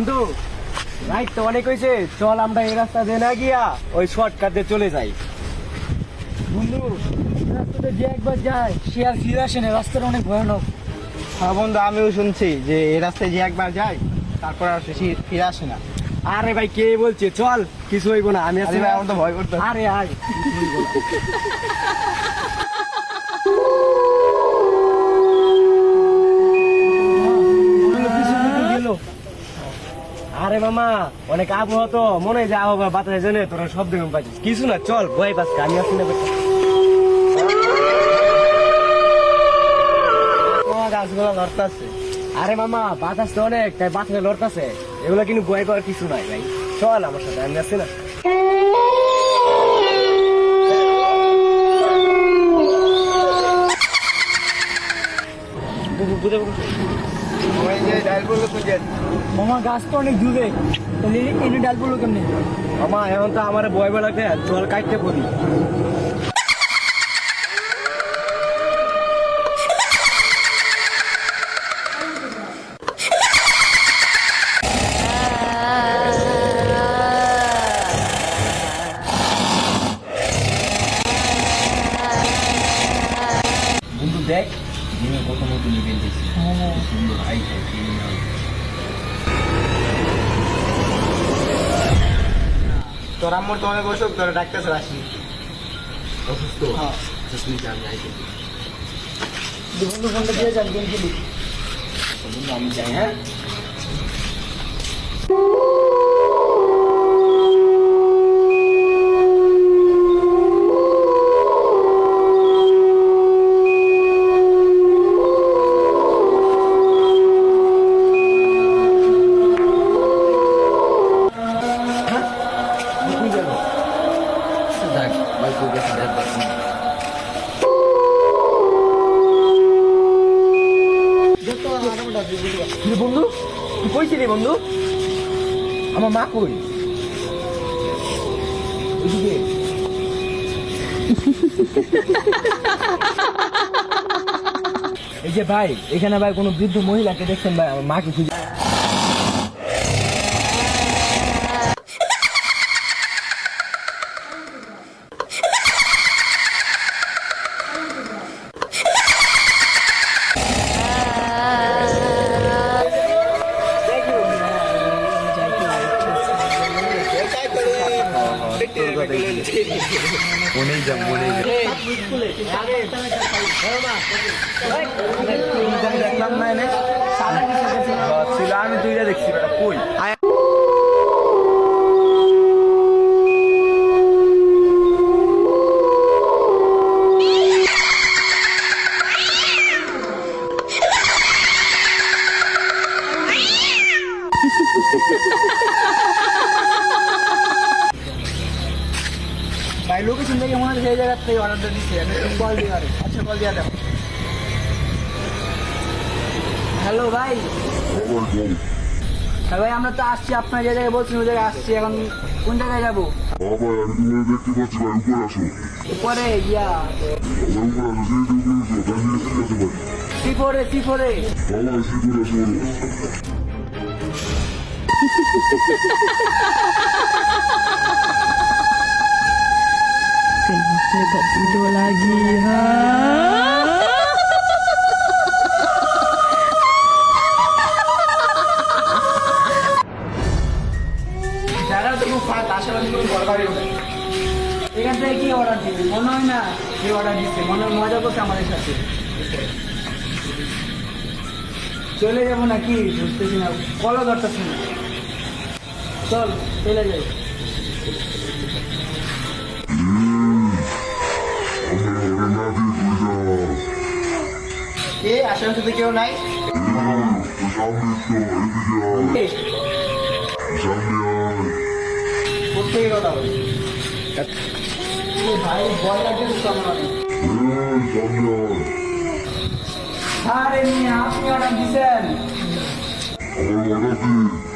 বন্ধু রাইট তো অনেক হয়েছে, চল আমরা এই রাস্তা দিয়ে না গিয়া ওই শর্টকাট দিয়ে চলে যাই। বন্ধু রাস্তাতে যে একবার যায় সে আর ফিরে আসে না, রাস্তাটা অনেক ভয়ানক। হ্যাঁ বন্ধু, আমিও শুনছি যে এই রাস্তায় যে একবার যায় তারপর আর সে ফিরে আসে না। আরে ভাই কে বলছে, চল কিছু হইব না, আমি আছি আরে না। ভাই, আমার তো ভয় করতে। আরে আয় আরে মামা অনেক আবহাওয়া তো মনে হয় যে আবহাওয়া বাতাসে জেনে তোরা সব দেখুন পাচ্ছিস কিছু না, চল ভয় পাস আমি আসি না। গাছগুলো লড়তাছে। আরে মামা বাতাস তো অনেক, তাই বাতাসে লড়তাছে, এগুলো কিন্তু ভয় পাওয়ার কিছু নাই ভাই, চল আমার সাথে আমি আসি না। ওই যে ডাল বললো খুঁজে। মামা গাছ তো অনেক দূরে, তাহলে এনে ডাল পড়লো কেমনি? মামা এখন তো আমার ভয় ভয় লাগে, চল কাটতে পড়ি। বন্ধু দেখ দিনে কত নতুন ইভেন্ট দিয়েছি, সুন্দর আইডিয়া ক্রিমিনাল। তোর আম্মুর তো অনেক অসুখ, তোরা ডাক্তার আসি। অসুস্থ সুস্মিতা আমি আইতে বন্ধু ফোনটা দিয়ে যান, গেম খেলি। বন্ধু আমি যাই। হ্যাঁ বন্ধু তুই কইছিলি বন্ধু, আমার মা কই? ওইদিকে এই যে ভাই, এখানে ভাই কোনো বৃদ্ধ মহিলাকে দেখছেন ভাই? আমার মাকে খুঁজে দেখলাম না এনে ছিল, আমি দুইটা দেখছি কই। ভাই লোকেশন থেকে মনে হয় সেই জায়গার থেকে অর্ডারটা দিচ্ছে, আমি কল দিয়ে আরে। আচ্ছা কল দিয়ে দাও। হ্যালো ভাই। হ্যাঁ ভাই, আমরা তো আসছি, আপনার যে জায়গায় বলছেন ওই জায়গায় আসছি, এখন কোন জায়গায় যাবো? বাবা আমি তোমার দেখতে পাচ্ছি ভাই, উপরে আসো। পরে ইয়া আমার উপরে আসো, সেই উপরে আসো, তার নিয়ে ঠিক আছে ভাই। ত্রিপরে ত্রিপরে বাবা এসে উপরে আসো বলো। Tidur lagi ha. যারা তো খুব ফাঁক, আশেপাশে কোনো দরকারই নেই। এখান থেকে কি অর্ডার দিবে মনে হয় না, কি অর্ডার দিচ্ছে মনে হয় মজা করছে আমাদের সাথে। চলে যাবো নাকি বুঝতেছি না, কলও ধরতেছি না। চল চলে যাই। আমার ওরা না দিয়ে তুই যা। কে আশেপাশে তো কেউ নাই। তো সামনে তো এদিকে আয়, সামনে আয়। কোথেকে কথা বলি? ভাই ভয় লাগছে তো আমার অনেক। সামনে আয়। আরে মেয়ে, আপনি অর্ডার দিচ্ছেন? আমার অর্ডার দিই।